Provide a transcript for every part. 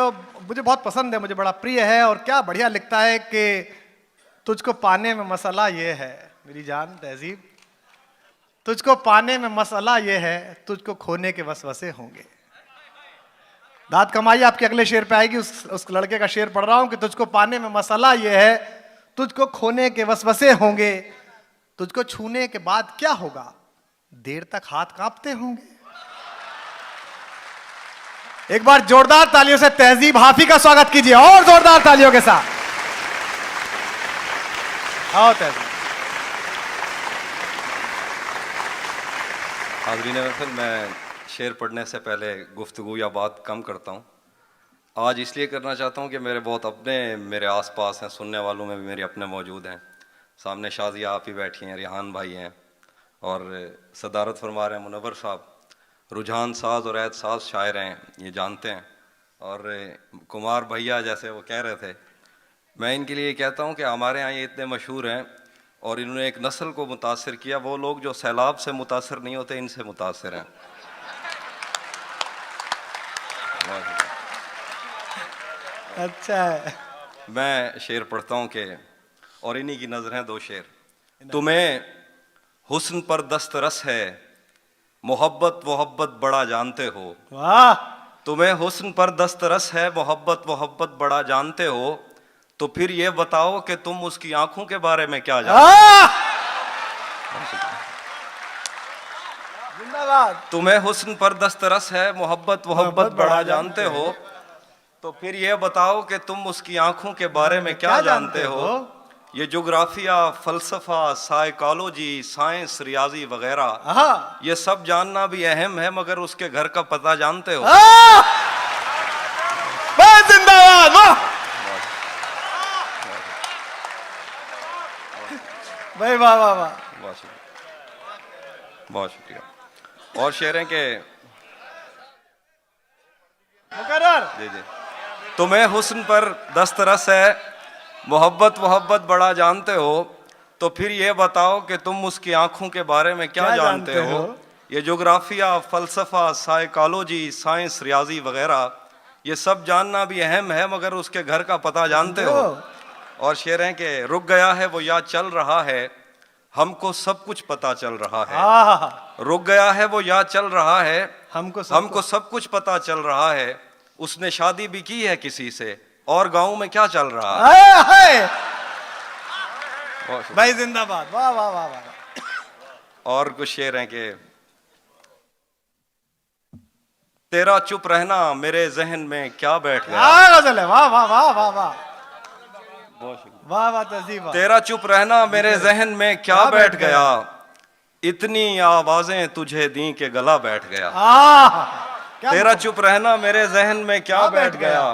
जो मुझे बहुत पसंद है, मुझे बड़ा प्रिय है और क्या बढ़िया लिखता है कि तुझको पाने में मसला ये है मेरी जान तहजीब, तुझको पाने में मसला ये है, तुझको खोने के वसवसे होंगे। दाद कमाई आपके अगले शेर पे आएगी। उस लड़के का शेर पढ़ रहा हूं कि तुझको पाने में मसला ये है, तुझको खोने के वसवसे होंगे, तुझको छूने के बाद क्या होगा, देर तक हाथ कांपते होंगे। एक बार जोरदार तालियों से तहजीब हाफी का स्वागत कीजिए, और जोरदार तालियों के साथ। आओ तहजीब। हाज़रीन महफ़िल, मैं शेर पढ़ने से पहले गुफ्तगू या बात कम करता हूँ। आज इसलिए करना चाहता हूँ कि मेरे आसपास हैं, सुनने वालों में भी मेरे अपने मौजूद हैं। सामने शाजिया आप ही बैठी हैं, रिहान भाई हैं और सदारत फरमा रहे हैं मुनव्वर साहब। रुझान साज और ऐद साज शायर हैं, ये जानते हैं। और कुमार भैया जैसे वो कह रहे थे, मैं इनके लिए कहता हूँ कि हमारे यहाँ ये इतने मशहूर हैं और इन्होंने एक नस्ल को मुतासिर किया। वो लोग जो सैलाब से मुतासिर नहीं होते, इनसे मुतासिर हैं। अच्छा है। मैं शेर पढ़ता हूँ कि और इन्हीं की नजर हैं दो शेर। तुम्हें हुस्न पर दस्तरस है, मोहब्बत वोहब्बत बड़ा जानते हो। वाह। तुम्हें हुस्न पर दस्तरस है, मोहब्बत वोहब्बत बड़ा जानते हो, तो फिर ये बताओ कि तुम उसकी आंखों के बारे में क्या जानते हो। जिंदाबाद। तुम्हें हुस्न पर दस्तरस है, मोहब्बत वोहब्बत बड़ा जानते हो, तो फिर ये बताओ कि तुम उसकी आंखों के बारे में क्या जानते हो। ये जोग्राफिया, फलसफा, साइकोलॉजी, साइंस, रियाजी वगैरह, ये सब जानना भी अहम है, मगर उसके घर का पता जानते हो। जिंदाबाद। वाह भाई, वाह वाह वाह। बहुत शुक्रिया। और शेर हैं के मुकर्रर। जी जी। तुम्हें हुस्न पर दस्तरस है, मोहब्बत वोहब्बत बड़ा जानते हो, तो फिर ये बताओ कि तुम उसकी आंखों के बारे में क्या जानते हो। ये जोग्राफिया, फलसफा, साइकोलॉजी, साइंस, रियाजी वगैरह, ये सब जानना भी अहम है, मगर उसके घर का पता जानते हो। और शेर हैं कि रुक गया है वो या चल रहा है, हमको सब कुछ पता चल रहा है। रुक गया है वो या चल रहा है, हमको सब कुछ पता चल रहा है। उसने शादी भी की है किसी से, और गांव में क्या चल रहा है। भाई जिंदाबाद। वाह वाह वाह वाह। और कुछ शेर हैं कि तेरा चुप रहना मेरे जहन में क्या बैठ गया। गजल है। वाह वाह वाह वाह वाह वाह वाह तहजीब। तेरा चुप रहना मेरे जहन में क्या बैठ गया, इतनी आवाजें तुझे दी के गला बैठ गया। तेरा चुप रहना मेरे जहन में क्या बैठ गया,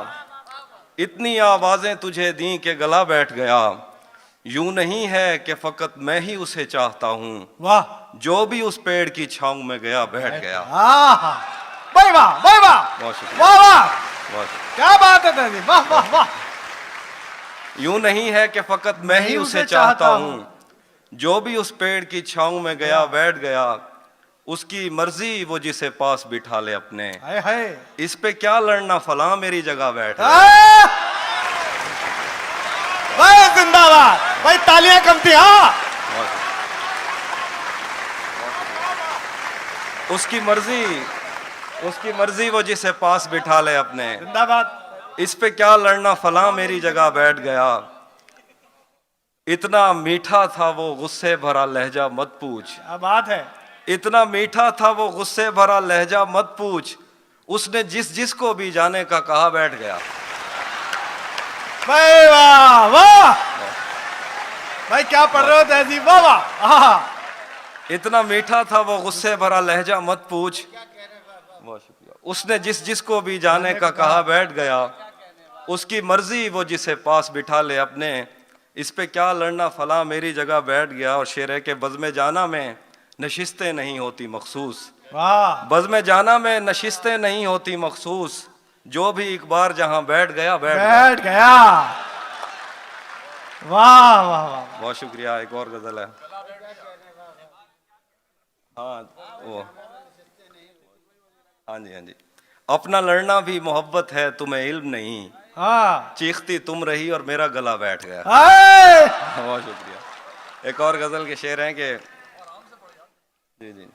इतनी आवाजें तुझे दी के गला बैठ गया। यूं नहीं है कि फकत मैं ही उसे चाहता हूँ, वाह, जो भी उस पेड़ की छांव में गया बैठ गया। भाई वाह, भाई वाह, बहुत शुक्रिया। वाह वाह, क्या बात है तहजीब। वाह वाह वाह। यूं नहीं है कि फकत मैं ही उसे चाहता हूँ, जो भी उस पेड़ की छांव में गया बैठ गया। उसकी मर्जी वो जिसे पास बिठा ले अपने, इस पे क्या लड़ना फला मेरी जगह बैठ गया। भाई जिंदाबाद। भाई तालियां कम थी। उसकी मर्जी वो जिसे पास बिठा ले अपने, जिंदाबाद। इस पे क्या लड़ना फला मेरी जगह बैठ गया। इतना मीठा था वो गुस्से भरा लहजा मत पूछ, क्या बात है। इतना मीठा था वो गुस्से भरा लहजा मत पूछ, उसने जिस जिसको भी जाने का कहा बैठ गया। भाई वाह वाह। भाई क्या पढ़ रहे हो तहजीब। वाह वाह। इतना मीठा था वो गुस्से भरा लहजा मत पूछ, बहुत शुक्रिया। उसने जिस जिसको भी जाने का कहा बैठ गया। उसकी मर्जी वो जिसे पास बिठा ले अपने, इस पे क्या लड़ना फला मेरी जगह बैठ गया। और शेर है के बज़्म जाना में नशिस्तें नहीं होती मखसूस, बज़्म जाना में नशिस्तें नहीं होती मखसूस, जो भी एक बार जहां बैठ गया बैठ गया। वाह वाह वाह। बहुत शुक्रिया। एक और गजल है। हाँ जी हाँ जी। अपना लड़ना भी मोहब्बत है, तुम्हें इल्म नहीं। हाँ चीखती तुम रही और मेरा गला बैठ गया। हाय! बहुत शुक्रिया। एक और गजल के शेर हैं कि जी जी,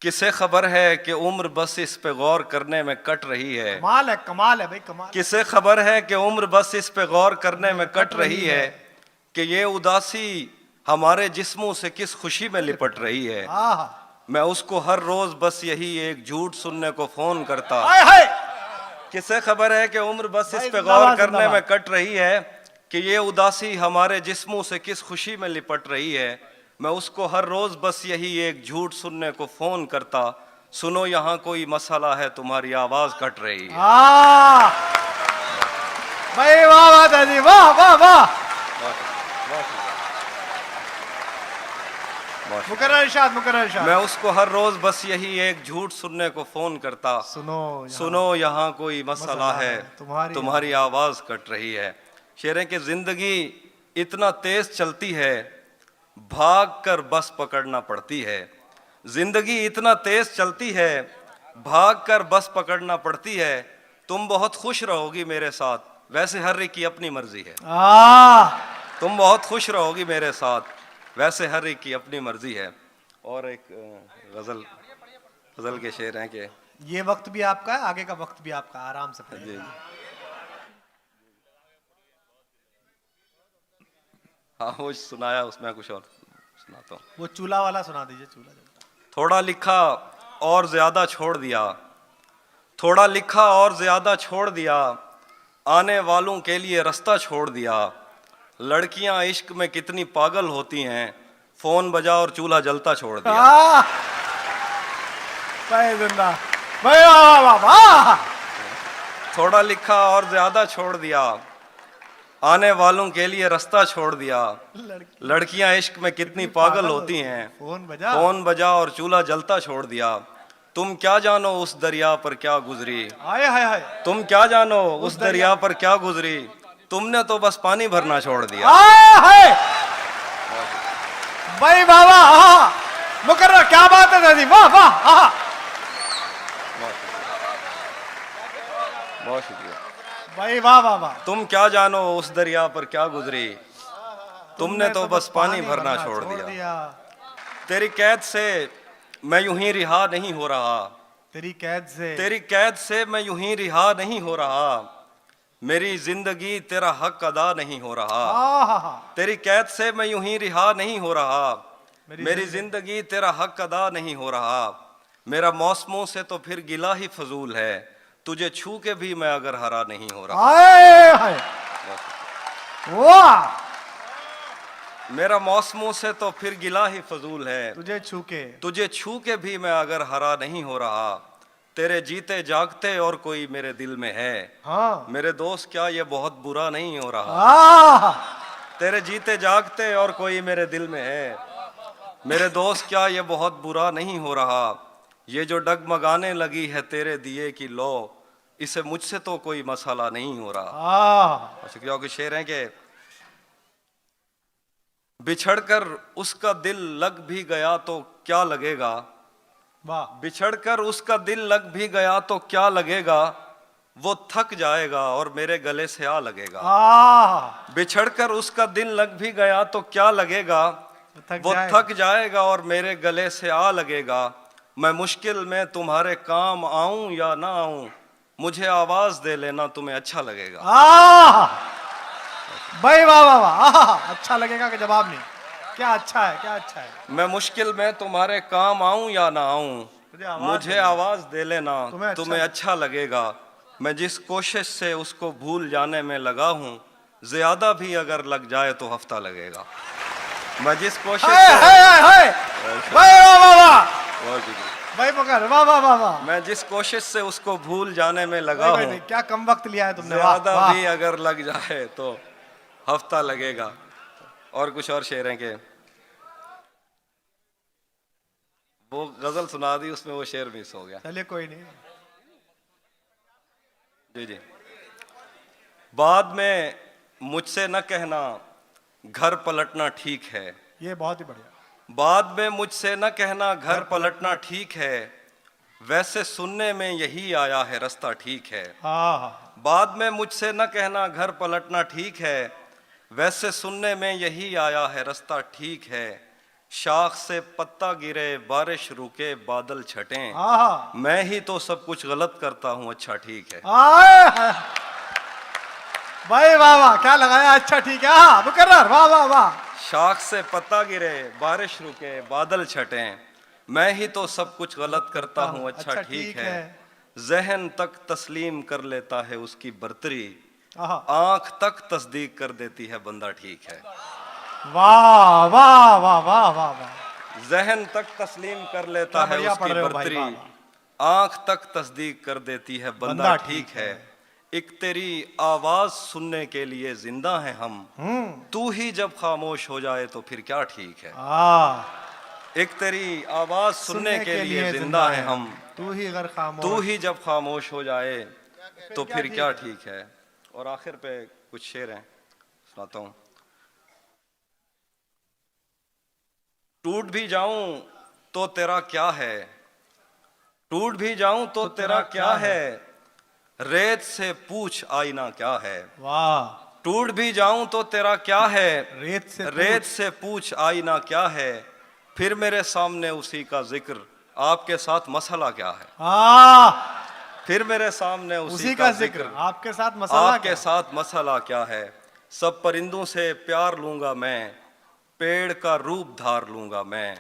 किसे खबर है कि उम्र बस इस पे गौर करने में कट रही है। कमाल है भाई, कमाल। किसे खबर है कि उम्र बस इस पे गौर करने में कट रही है कि ये उदासी हमारे जिस्मों से किस खुशी में लिपट रही है। हाँ मैं उसको हर रोज बस यही एक झूठ सुनने को फोन करता। हाय हाय! किसे खबर है कि उम्र बस इस भाई पे जिंदाबाद, गौर करने में जिंदाबाद। कट रही है कि ये उदासी हमारे जिस्मों से किस खुशी में लिपट रही है। मैं उसको हर रोज बस यही एक झूठ सुनने को फोन करता। सुनो यहाँ कोई मसला है, तुम्हारी आवाज कट रही है। हाँ भाई, वाह वाह दादी, वाह वाह वाह। मुकर्रर इरशाद, मुकर्रर इरशाद। मैं उसको हर रोज बस यही एक झूठ सुनने को फोन करता। सुनो यहाँ कोई मसला है, तुम्हारी आवाज कट रही है। शेर है कि जिंदगी इतना तेज चलती है, भाग कर बस पकड़ना पड़ती है। जिंदगी इतना तेज चलती है, भाग कर बस पकड़ना पड़ती है। तुम बहुत खुश रहोगी मेरे साथ, वैसे हर एक की अपनी मर्जी है। तुम बहुत खुश रहोगी मेरे साथ, वैसे हर एक की अपनी मर्जी है। और एक गजल के शेर हैं कि ये वक्त भी आपका है, आगे का वक्त भी आपका, आराम से पढ़िए। हाँ वो सुनाया, उसमें कुछ और सुनाता हूँ। वो चूल्हा वाला सुना दीजिए, चूल्हा। थोड़ा लिखा और ज्यादा छोड़ दिया, थोड़ा लिखा और ज्यादा छोड़ दिया, आने वालों के लिए रास्ता छोड़ दिया। लड़कियां इश्क में कितनी पागल होती हैं, फोन बजा और चूल्हा जलता छोड़ दिया। थोड़ा लिखा और ज्यादा छोड़ दिया, आने वालों के लिए रास्ता छोड़ दिया। लड़कियां इश्क में कितनी पागल होती हैं, फोन बजा और चूल्हा जलता छोड़ दिया। तुम क्या जानो उस दरिया पर क्या गुजरी, तुम क्या जानो उस दरिया पर क्या गुजरी, तुमने तो बस पानी भरना छोड़ दिया। भाई वाह वाह, मुकर्रर, क्या बात है दादी, वाह वाह। बहुत शुक्रिया भाई, वाह वाह वाह। तुम क्या जानो उस दरिया पर क्या गुजरी, तुमने तो बस पानी भरना छोड़ दिया। तेरी कैद से मैं यूं ही रिहा नहीं हो रहा, तेरी कैद से मैं यूं ही रिहा नहीं हो रहा। मेरी जिंदगी तेरा हक अदा नहीं हो रहा। तेरी कैद से मैं यूं ही रिहा नहीं हो रहा। मेरी जिंदगी तेरा हक अदा नहीं हो रहा। मेरा मौसमों से तो फिर गिला ही फजूल है, तुझे छू के भी मैं अगर हरा नहीं हो रहा। वाह! मेरा मौसमों से तो फिर गिला ही फजूल है, तुझे छू के भी मैं अगर हरा नहीं हो रहा। तेरे जीते जागते और कोई मेरे दिल में है, मेरे दोस्त क्या ये बहुत बुरा नहीं हो रहा। तेरे जीते जागते और कोई मेरे दिल में है, मेरे दोस्त क्या ये बहुत बुरा नहीं हो रहा। ये जो डगमगाने लगी है तेरे दिए की लो, इसे मुझसे तो कोई मसला नहीं हो रहा। अच्छा, क्योंकि शेर है कि बिछड़कर उसका दिल लग भी गया तो क्या लगेगा, बिछड़कर उसका दिल लग भी गया तो क्या लगेगा। वो थक जाएगा और मेरे गले से आ लगेगा। बिछड़कर उसका दिल लग भी गया तो क्या लगेगा, वो थक जाएगा और मेरे गले से आ लगेगा। मैं मुश्किल में तुम्हारे काम आऊं या ना आऊं, मुझे आवाज दे लेना, तुम्हें अच्छा लगेगा। भाई वाह वाह वाह, अच्छा लगेगा कि जवाब नहीं, क्या अच्छा है, क्या अच्छा है। मैं मुश्किल में तुम्हारे काम आऊं या ना आऊं, मुझे आवाज दे लेना, तुम्हें अच्छा लगेगा। मैं जिस कोशिश से उसको भूल जाने में लगा हूं, ज्यादा भी अगर लग जाए तो हफ्ता लगेगा। मैं जिस कोशिश मैं जिस कोशिश से उसको भूल जाने में लगा हूं, क्या कम वक्त लिया है तुमने, ज्यादा भी अगर लग जाए तो हफ्ता लगेगा। और कुछ और शेर हैं कि वो गजल सुना दी, उसमें वो शेर मिस हो गया। चलिए कोई नहीं। जी जी। बाद में मुझसे न कहना घर पलटना ठीक है, ये बहुत ही बढ़िया। बाद में मुझसे न कहना घर पलटना ठीक है। वैसे सुनने में यही आया है रास्ता ठीक है। हाँ बाद में मुझसे न कहना घर पलटना ठीक है। वैसे सुनने में यही आया है रास्ता ठीक है। शाख से पत्ता गिरे बारिश रुके बादल छटें, हाँ मैं ही तो सब कुछ गलत करता हूँ अच्छा ठीक है। भाई वाह वाह, क्या लगाया, अच्छा ठीक है। हाँ मुकर्रर, वाह वाह वाह। शाख से पत्ता गिरे बारिश रुके बादल छटें, मैं ही तो सब कुछ गलत करता हूँ अच्छा ठीक है। जहन तक तस्लीम कर लेता है उसकी बर्तरी, आंख तक तस्दीक कर देती है बंदा ठीक है। वाह वाह वाह वाह वाह वाह। जहन तक तस्लीम कर लेता है उसकी बर्तरी, आंख तक तस्दीक कर देती है बंदा ठीक है। एक तेरी आवाज सुनने के लिए जिंदा है हम, तू ही जब खामोश हो जाए तो फिर क्या ठीक है। एक तेरी आवाज सुनने के लिए जिंदा है हम, तू ही जब खामोश हो जाए तो फिर क्या ठीक है। और आखिर पे कुछ शेर हैं, सुनाता हूं। टूट भी जाऊं तो तेरा क्या है, टूट भी जाऊं तो तेरा क्या है, रेत से पूछ आईना क्या है। वाह। टूट भी जाऊं तो तेरा क्या है, रेत से पूछ आईना क्या है, फिर मेरे सामने उसी का जिक्र, आपके साथ मसला क्या है। फिर मेरे सामने उसी का जिक्र, आपके साथ मसला क्या है। सब परिंदों से प्यार लूंगा मैं, पेड़ का रूप धार लूंगा मैं।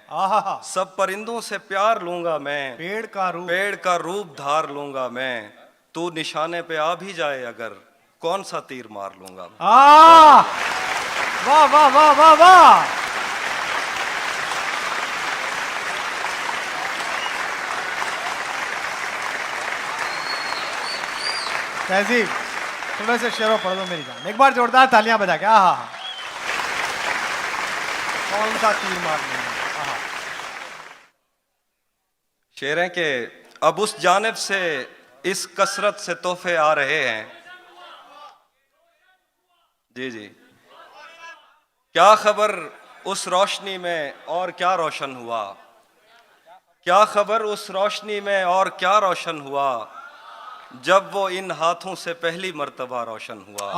सब परिंदों से प्यार लूंगा मैं, पेड़ का रूप धार लूंगा मैं। तू निशाने पे आ भी जाए अगर, कौन सा तीर मार लूंगा। वाह वाह वाह वाह वाह। तहजीब, थोड़े से शेरों पढ़ दो मेरी जान, एक बार जोरदार तालियां बजा के। कौन सा तीर मार लूंगा। शेर है कि अब उस जानिब से इस कसरत से तोहफे आ रहे हैं। जी जी, क्या खबर उस रोशनी में और क्या रोशन हुआ, क्या खबर उस रोशनी में और क्या रोशन हुआ, जब वो इन हाथों से पहली मर्तबा रोशन हुआ।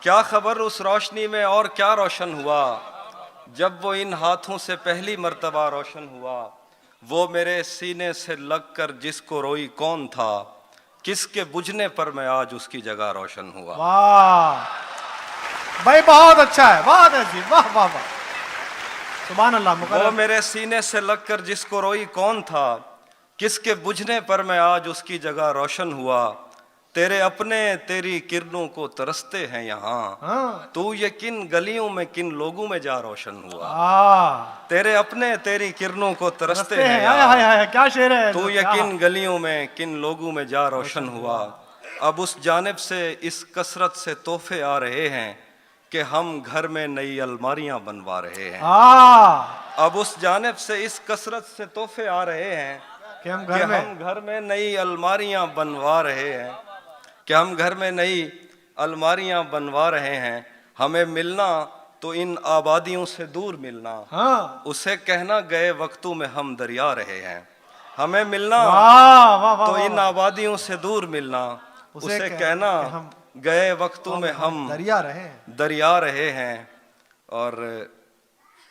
क्या खबर उस रोशनी में और क्या रोशन हुआ, जब वो इन हाथों से पहली मर्तबा रोशन हुआ। वो मेरे सीने से लगकर जिसको रोई कौन था, किसके बुझने पर मैं आज उसकी जगह रोशन हुआ। वाह भाई, बहुत अच्छा है, बहुत अच्छी, वाह वाह वाह, सुभान अल्लाह। वो मेरे सीने से लगकर जिसको रोई कौन था, किसके बुझने पर मैं आज उसकी जगह रोशन हुआ। तेरे अपने तेरी किरणों को तरसते हैं यहाँ, तू ये किन गलियों में किन लोगों में जा रोशन हुआ। तेरे अपने तेरी किरणों को तरसते हैं यहाँ, क्या शेर है। तू ये किन गलियों में किन लोगों में जा रोशन हुआ। अब उस जानिब से इस कसरत से तोहफे आ रहे हैं कि हम घर में नई अलमारियां बनवा रहे हैं। अब उस जानिब से इस कसरत से तोहफे आ रहे हैं कि हम घर में नई अलमारियां बनवा रहे हैं, कि हम घर में नई अलमारियां बनवा रहे हैं। हमें मिलना तो इन आबादियों से दूर मिलना, उसे कहना गए वक्तों में हम दरिया रहे हैं। हमें मिलना तो इन आबादियों से दूर मिलना, उसे कहना गए वक्तों में हम दरिया रहे हैं। और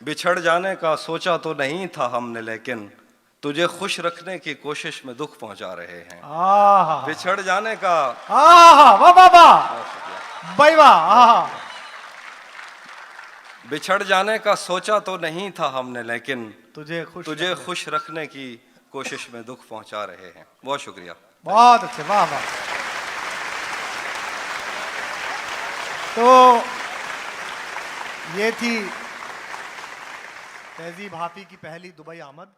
बिछड़ जाने का सोचा तो नहीं था हमने, लेकिन तुझे खुश रखने की कोशिश में दुख पहुंचा रहे हैं। बिछड़ जाने का भाई वाह, बिछड़ जाने का सोचा तो नहीं था हमने, लेकिन तुझे खुश रखने की कोशिश में दुख पहुंचा रहे हैं। बहुत शुक्रिया, बहुत अच्छे, वाह वाह। तो ये थी तहजीब हाफी की पहली दुबई आमद।